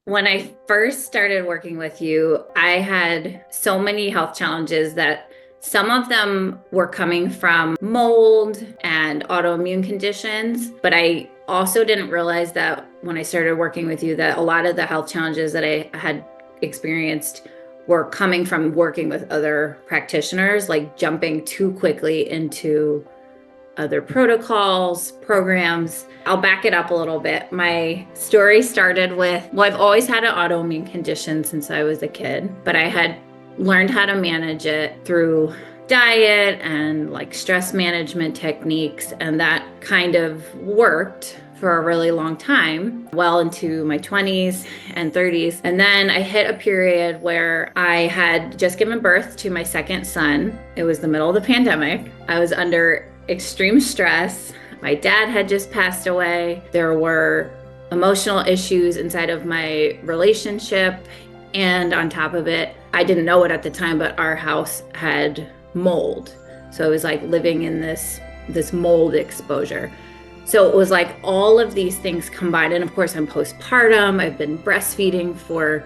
When I first started working with you, I had so many health challenges that some of them were coming from mold and autoimmune conditions, but I also didn't realize that when I started working with you that a lot of the health challenges that I had experienced were coming from working with other practitioners, like jumping too quickly into other protocols, programs. I'll back it up a little bit. My story started with, well, I've always had an autoimmune condition since I was a kid, but I had learned how to manage it through diet and like stress management techniques. And that kind of worked for a really long time, well into my 20s and 30s. And then I hit a period where I had just given birth to my second son. It was the middle of the pandemic. I was under extreme stress. My dad had just passed away. There were emotional issues inside of my relationship. And on top of it, I didn't know it at the time, but our house had mold. So it was like living in this mold exposure. So it was like all of these things combined. And of course, I'm postpartum. I've been breastfeeding for,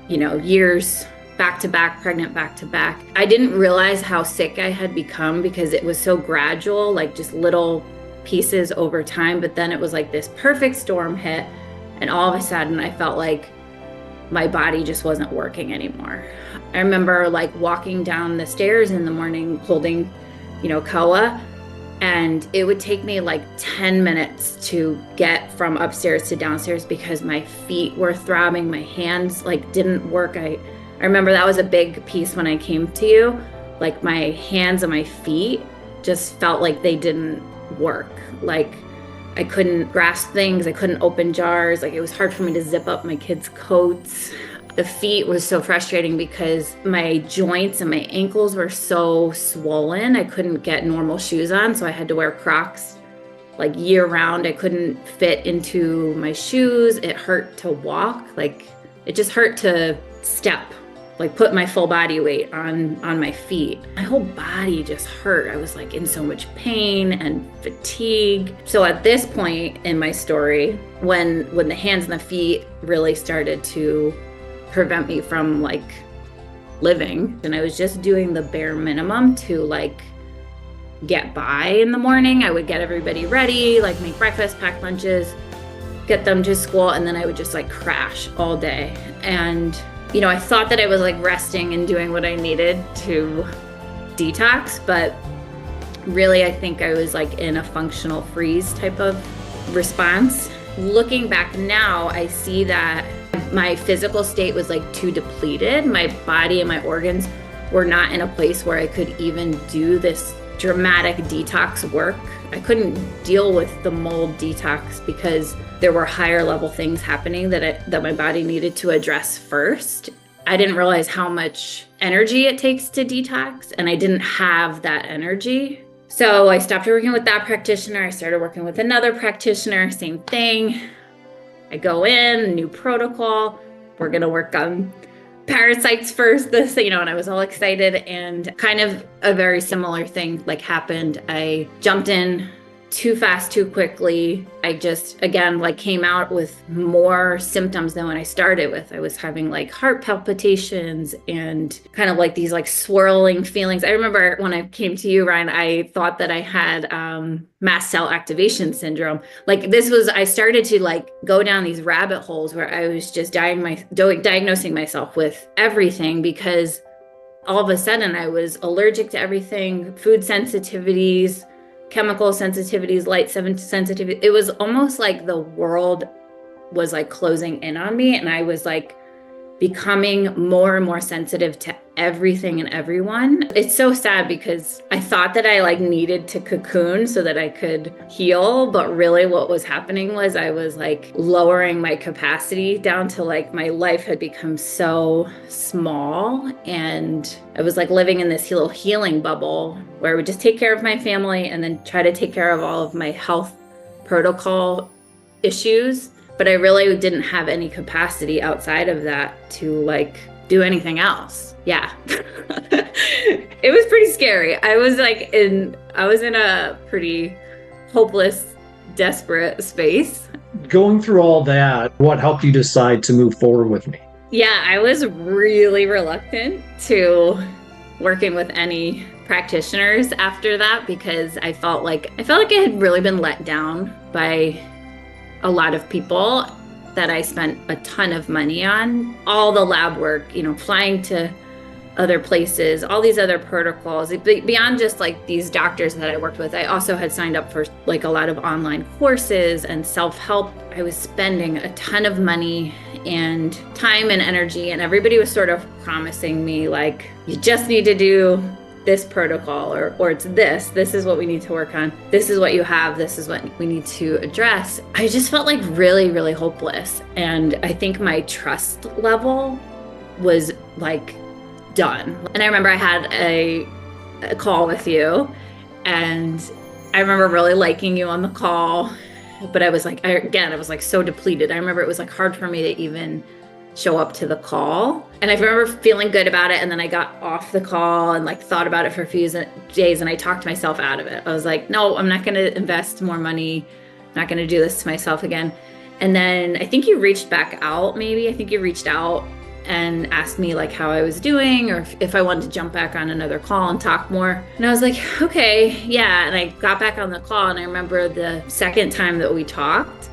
years, back to back, pregnant back to back. I didn't realize how sick I had become because it was so gradual, like just little pieces over time. But then it was like this perfect storm hit. And all of a sudden I felt like my body just wasn't working anymore. I remember like walking down the stairs in the morning holding, Koa. And it would take me like 10 minutes to get from upstairs to downstairs because my feet were throbbing. My hands like didn't work. I remember that was a big piece when I came to you. Like my hands and my feet just felt like they didn't work. Like I couldn't grasp things. I couldn't open jars. Like it was hard for me to zip up my kids' coats. The feet was so frustrating because my joints and my ankles were so swollen. I couldn't get normal shoes on, so I had to wear Crocs like year round. I couldn't fit into my shoes. It hurt to walk. Like it just hurt to step, like put my full body weight on my feet. My whole body just hurt. I was like in so much pain and fatigue. So at this point in my story, when the hands and the feet really started to prevent me from like living, and I was just doing the bare minimum to like get by in the morning. I would get everybody ready, like make breakfast, pack lunches, get them to school, and then I would just like crash all day. And I thought that I was like resting and doing what I needed to detox, but really I think I was like in a functional freeze type of response. Looking back now, I see that my physical state was like too depleted. My body and my organs were not in a place where I could even do this dramatic detox work. I couldn't deal with the mold detox because there were higher level things happening that my body needed to address first. I didn't realize how much energy it takes to detox, and I didn't have that energy. So I stopped working with that practitioner. I started working with another practitioner, same thing. I go in, new protocol. We're going to work on parasites first, and I was all excited, and kind of a very similar thing like happened. I jumped in too fast, too quickly. I just, again, like came out with more symptoms than when I started with. I was having like heart palpitations and kind of like these like swirling feelings. I remember when I came to you, Ryan, I thought that I had mast cell activation syndrome. Like I started to like go down these rabbit holes where I was just diagnosing myself with everything because all of a sudden I was allergic to everything, food sensitivities, chemical sensitivities, light sensitivity. It was almost like the world was like closing in on me, and I was like becoming more and more sensitive to everything and everyone. It's so sad because I thought that I like needed to cocoon so that I could heal, but really what was happening was I was like lowering my capacity down to like my life had become so small, and I was like living in this little healing bubble where I would just take care of my family and then try to take care of all of my health protocol issues. But I really didn't have any capacity outside of that to like do anything else. Yeah. It was pretty scary. I was in a pretty hopeless, desperate space. Going through all that, what helped you decide to move forward with me? Yeah, I was really reluctant to working with any practitioners after that because I felt like I had really been let down by a lot of people that I spent a ton of money on. All the lab work, flying to other places, all these other protocols. Beyond just like these doctors that I worked with, I also had signed up for like a lot of online courses and self-help. I was spending a ton of money and time and energy, and everybody was sort of promising me like, you just need to do this protocol, or it's this is what we need to work on. This is what you have. This is what we need to address. I just felt like really, really hopeless. And I think my trust level was like done. And I remember I had a call with you, and I remember really liking you on the call, but I was like, I was like so depleted. I remember it was like hard for me to even show up to the call. And I remember feeling good about it. And then I got off the call and like thought about it for a few days, and I talked myself out of it. I was like, no, I'm not going to invest more money. I'm not going to do this to myself again. And then I think you reached back out, maybe. I think you reached out and asked me like how I was doing, or if I wanted to jump back on another call and talk more. And I was like, okay, yeah. And I got back on the call, and I remember the second time that we talked,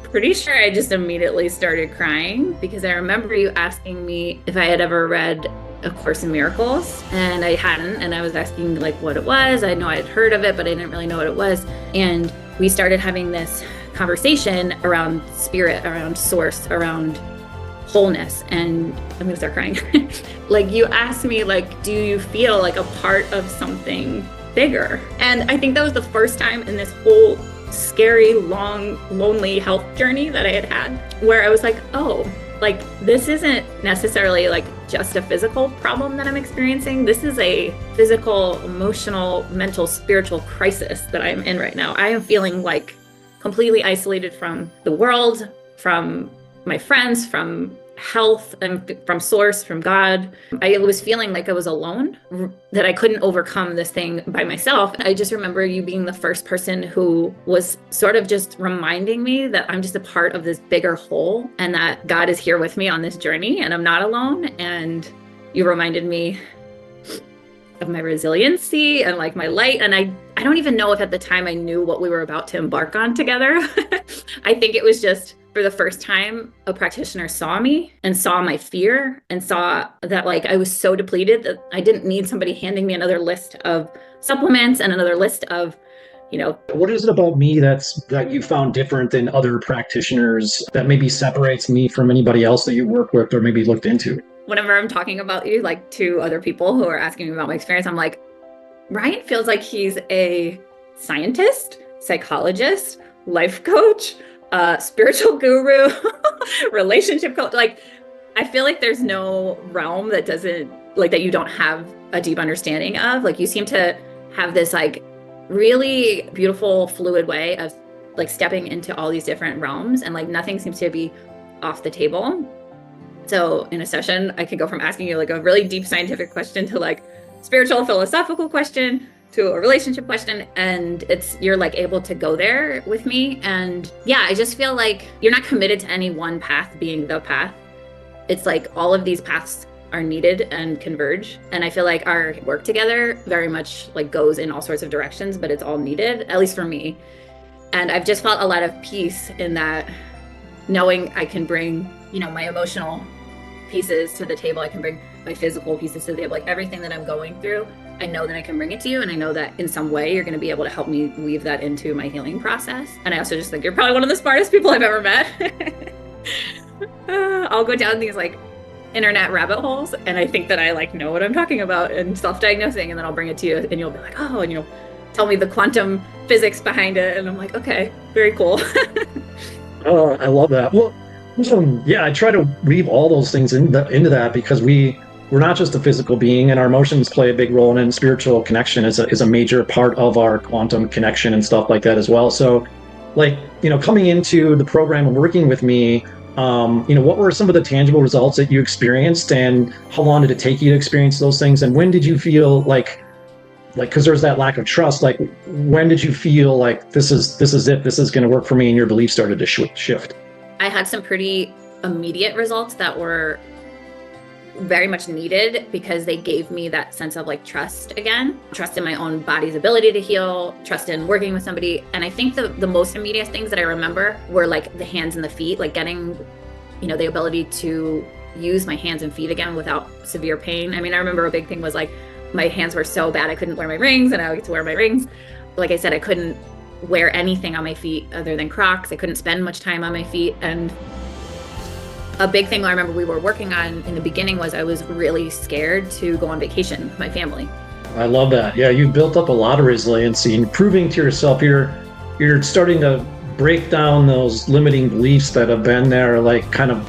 pretty sure I just immediately started crying because I remember you asking me if I had ever read A Course in Miracles, and I hadn't. And I was asking like what it was. I know I had heard of it, but I didn't really know what it was. And we started having this conversation around spirit, around source, around wholeness. And I'm gonna start crying. Like you asked me like, do you feel like a part of something bigger? And I think that was the first time in this whole scary, long, lonely health journey that I had where I was like, oh, like this isn't necessarily like just a physical problem that I'm experiencing. This is a physical, emotional, mental, spiritual crisis that I'm in right now. I am feeling like completely isolated from the world, from my friends, from health, and from source, from God. I was feeling like I was alone, that I couldn't overcome this thing by myself. I just remember you being the first person who was sort of just reminding me that I'm just a part of this bigger whole, and that God is here with me on this journey, and I'm not alone. And you reminded me of my resiliency and like my light. And I don't even know if at the time I knew what we were about to embark on together. I think it was just, for the first time, a practitioner saw me and saw my fear and saw that like I was so depleted that I didn't need somebody handing me another list of supplements and another list of, What is it about me that you found different than other practitioners that maybe separates me from anybody else that you work with or maybe looked into? Whenever I'm talking about you, like to other people who are asking me about my experience, I'm like, Ryan feels like he's a scientist, psychologist, life coach, spiritual guru, relationship coach. Like, I feel like there's no realm that doesn't, like, that you don't have a deep understanding of. Like, you seem to have this, like, really beautiful, fluid way of, like, stepping into all these different realms, and, like, nothing seems to be off the table. So in a session, I could go from asking you, like, a really deep scientific question to, like, spiritual, philosophical question to a relationship question, and you're like able to go there with me. And yeah, I just feel like you're not committed to any one path being the path. It's like all of these paths are needed and converge, and I feel like our work together very much like goes in all sorts of directions, but it's all needed, at least for me. And I've just felt a lot of peace in that, knowing I can bring, my emotional pieces to the table, I can bring my physical pieces to the table, like everything that I'm going through, I know that I can bring it to you, and I know that in some way you're going to be able to help me weave that into my healing process. And I also just think you're probably one of the smartest people I've ever met. I'll go down these like internet rabbit holes, and I think that I like know what I'm talking about and self-diagnosing, and then I'll bring it to you, and you'll be like, oh, and you'll tell me the quantum physics behind it, and I'm like, okay, very cool. Oh, I love that. Well, yeah, I try to weave all those things into that because we're not just a physical being, and our emotions play a big role, and spiritual connection is a major part of our quantum connection and stuff like that as well. So, like, coming into the program and working with me, what were some of the tangible results that you experienced, and how long did it take you to experience those things? And when did you feel like like, because there's that lack of trust, like when did you feel like this is it, this is going to work for me, and your beliefs started to shift? I had some pretty immediate results that were very much needed because they gave me that sense of like trust again, trust in my own body's ability to heal, trust in working with somebody. And I think the most immediate things that I remember were like the hands and the feet, like getting, the ability to use my hands and feet again without severe pain. I mean, I remember a big thing was like my hands were so bad I couldn't wear my rings, and I get to wear my rings. Like I said, I couldn't wear anything on my feet other than Crocs. I couldn't spend much time on my feet. And a big thing I remember we were working on in the beginning was I was really scared to go on vacation with my family. I love that. Yeah, you've built up a lot of resiliency and proving to yourself you're starting to break down those limiting beliefs that have been there, like kind of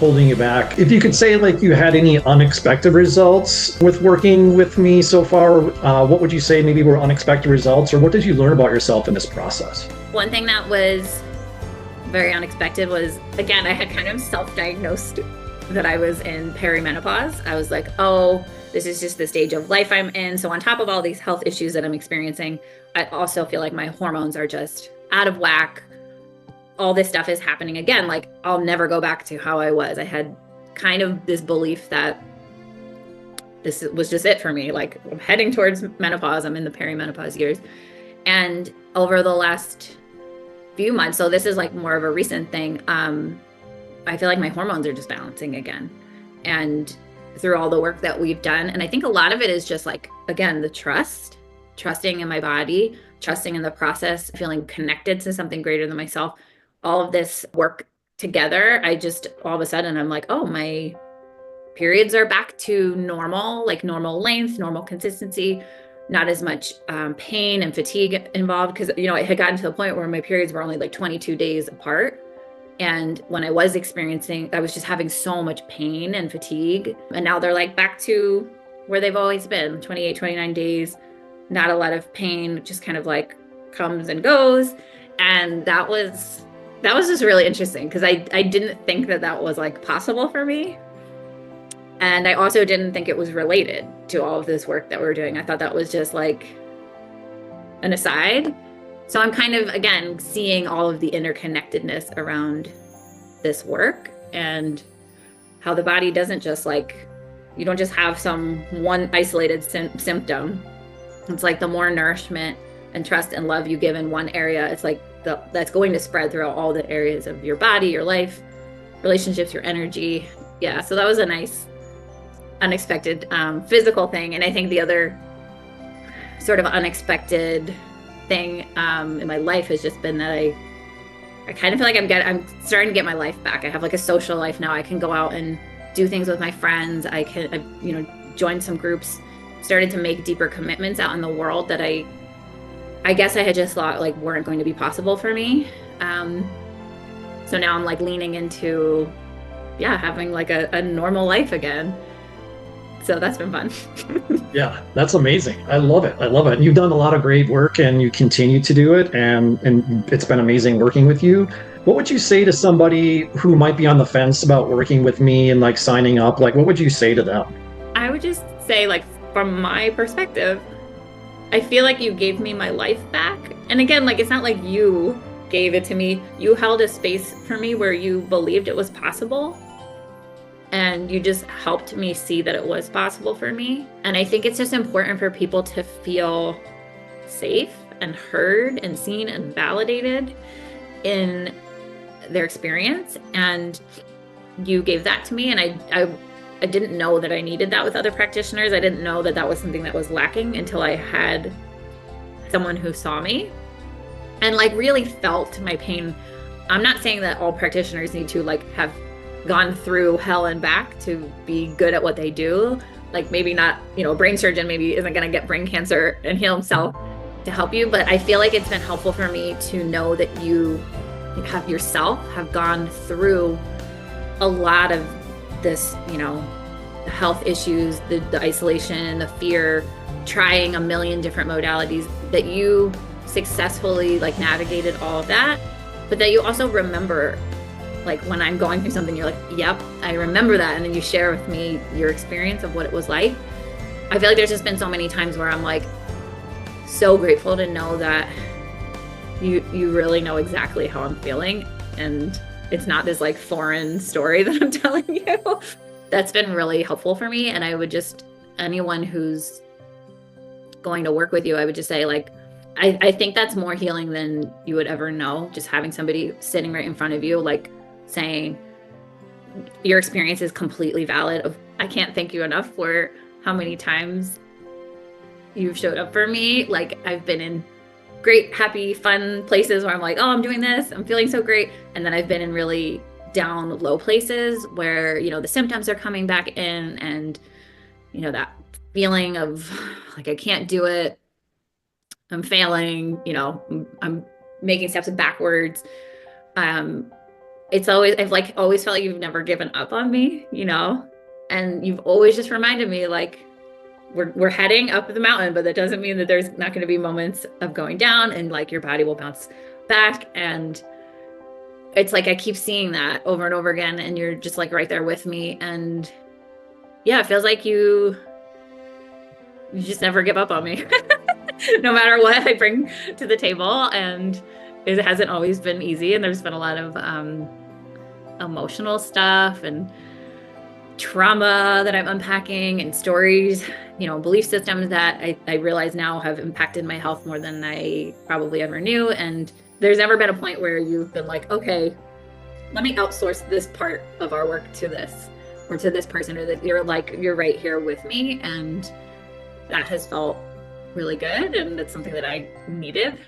holding you back. If you could say like you had any unexpected results with working with me so far, what would you say maybe were unexpected results, or what did you learn about yourself in this process? One thing that was very unexpected was, again, I had kind of self-diagnosed that I was in perimenopause. I was like, oh, this is just the stage of life I'm in. So on top of all these health issues that I'm experiencing, I also feel like my hormones are just out of whack. All this stuff is happening again. Like I'll never go back to how I was. I had kind of this belief that this was just it for me. Like I'm heading towards menopause. I'm in the perimenopause years. And over the last few months, so this is like more of a recent thing, I feel like my hormones are just balancing again. And through all the work that we've done, and I think a lot of it is just like, again, the trusting in my body, trusting in the process, feeling connected to something greater than myself. All of this work together, I just all of a sudden I'm like, oh, my periods are back to normal, like normal length, normal consistency, not as much pain and fatigue involved. Because, it had gotten to the point where my periods were only like 22 days apart. And when I was experiencing, I was just having so much pain and fatigue. And now they're like back to where they've always been, 28, 29 days, not a lot of pain, just kind of like comes and goes. And that was just really interesting because I didn't think that was like possible for me. And I also didn't think it was related to all of this work that we're doing. I thought that was just like an aside. So I'm kind of, again, seeing all of the interconnectedness around this work and how the body doesn't just like, you don't just have some one isolated symptom. It's like the more nourishment and trust and love you give in one area, it's like that's going to spread throughout all the areas of your body, your life, relationships, your energy. Yeah, so that was a nice unexpected physical thing. And I think the other sort of unexpected thing in my life has just been that I kind of feel like I'm starting to get my life back. I have like a social life now. I can go out and do things with my friends. I joined some groups, started to make deeper commitments out in the world that I guess I had just thought like weren't going to be possible for me. So now I'm like leaning into, having like a normal life again. So that's been fun. Yeah, that's amazing. I love it. And you've done a lot of great work and you continue to do it. And it's been amazing working with you. What would you say to somebody who might be on the fence about working with me and like signing up? Like, what would you say to them? I would just say, like, from my perspective, I feel like you gave me my life back. And again, like, it's not like you gave it to me. You held a space for me where you believed it was possible. And you just helped me see that it was possible for me. And I think it's just important for people to feel safe and heard and seen and validated in their experience. And you gave that to me. And I didn't know that I needed that with other practitioners. I didn't know that was something that was lacking until I had someone who saw me and like really felt my pain. I'm not saying that all practitioners need to like have gone through hell and back to be good at what they do. Like maybe not, a brain surgeon maybe isn't going to get brain cancer and heal himself to help you. But I feel like it's been helpful for me to know that you have gone through a lot of this, the health issues, the isolation, the fear, trying a million different modalities, that you successfully like navigated all of that, but that you also remember, like when I'm going through something, you're like, yep, I remember that. And then you share with me your experience of what it was like. I feel like there's just been so many times where I'm like, so grateful to know that you really know exactly how I'm feeling, and it's not this like foreign story that I'm telling you. That's been really helpful for me. And I would just, anyone who's going to work with you, I would just say, like, I think that's more healing than you would ever know. Just having somebody sitting right in front of you, like saying your experience is completely valid. I can't thank you enough for how many times you've showed up for me. Like, I've been in great, happy, fun places where I'm like, oh, I'm doing this, I'm feeling so great. And then I've been in really down, low places where, you know, the symptoms are coming back in, and, you know, that feeling of like, I can't do it, I'm failing, you know, I'm making steps backwards. It's always, I've like always felt like you've never given up on me, you know, and you've always just reminded me, like, we're heading up the mountain, but that doesn't mean that there's not going to be moments of going down, and like your body will bounce back. And it's like I keep seeing that over and over again, and you're just like right there with me. And yeah, it feels like you just never give up on me. No matter what I bring to the table. And it hasn't always been easy, and there's been a lot of emotional stuff and trauma that I'm unpacking, and stories, you know, belief systems that I realize now have impacted my health more than I probably ever knew. And there's never been a point where you've been like, okay, let me outsource this part of our work to this, or to this person, or that you're like, you're right here with me. And that has felt really good, and it's something that I needed.